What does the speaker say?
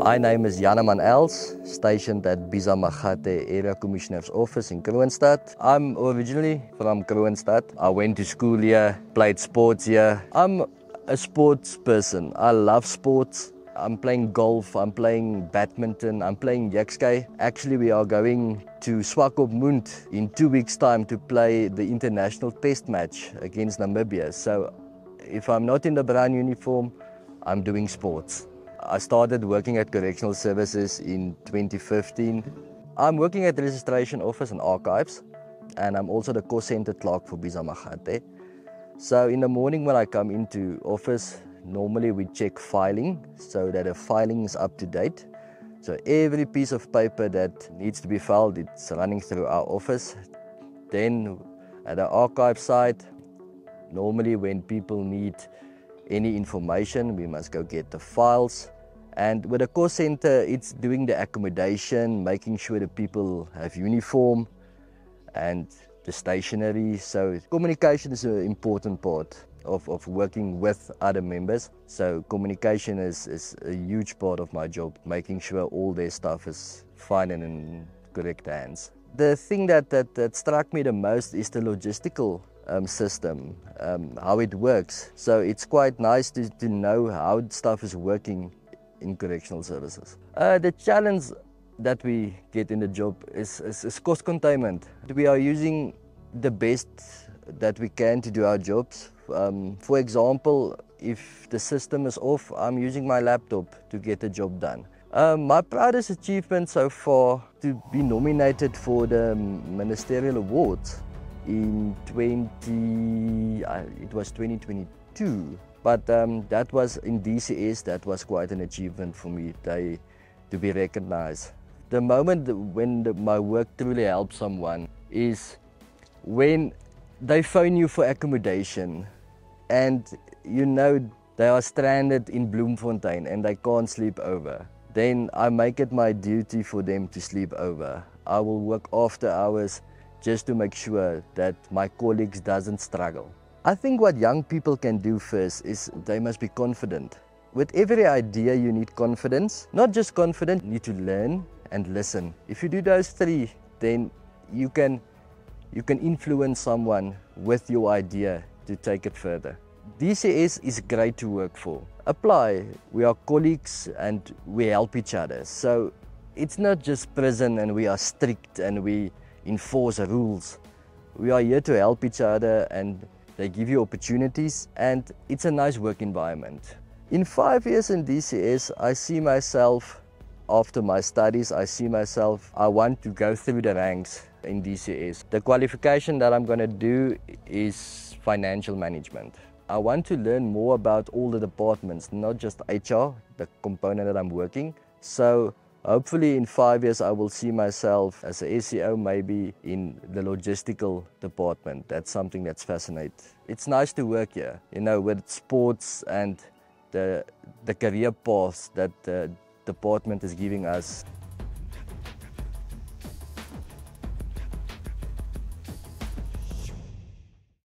My name is Janeman Els, stationed at Bisa Magate Area Commissioner's Office in Kroonstad. I'm originally from Kroonstad. I went to school here, played sports here. I'm a sports person. I love sports. I'm playing golf, I'm playing badminton, I'm playing Jekskei. Actually, we are going to Swakopmund in 2 weeks' time to play the international test match against Namibia. So if I'm not in the brown uniform, I'm doing sports. I started working at Correctional Services in 2015. I'm working at the Registration Office and Archives, and I'm also the call center clerk for Bisa Magate. So in the morning when I come into office, normally we check filing so that the filing is up to date. So every piece of paper that needs to be filed, it's running through our office. Then at the archive side, normally when people need any information, we must go get the files. And with the call center, it's doing the accommodation, making sure the people have uniform and the stationery. So communication is an important part of working with other members. So communication is a huge part of my job, making sure all their stuff is fine and in correct hands. The thing that struck me the most is the logistical system, how it works. So it's quite nice to know how stuff is working in correctional services. The challenge that we get in the job is cost containment. We are using the best that we can to do our jobs. For example, if the system is off, I'm using my laptop to get the job done. My proudest achievement so far to be nominated for the Ministerial Awards in 2022. But that was in DCS, that was quite an achievement for me to be recognized. The moment when my work truly helps someone is when they phone you for accommodation and you know they are stranded in Bloemfontein and they can't sleep over. Then I make it my duty for them to sleep over. I will work after hours just to make sure that my colleagues doesn't struggle. I think what young people can do first is they must be confident. With every idea you need confidence. Not just confident, you need to learn and listen. If you do those three, then you can influence someone with your idea to take it further. DCS is great to work for. Apply. We are colleagues and we help each other. So it's not just prison and we are strict and we enforce rules. We are here to help each other and they give you opportunities and it's a nice work environment. In 5 years in DCS, I see myself, after my studies, I want to go through the ranks in DCS. The qualification that I'm going to do is financial management. I want to learn more about all the departments, not just HR, the component that I'm working. So hopefully in 5 years I will see myself as a SEO, maybe in the logistical department. That's something that's fascinating. It's nice to work here, you know, with sports and the career paths that the department is giving us.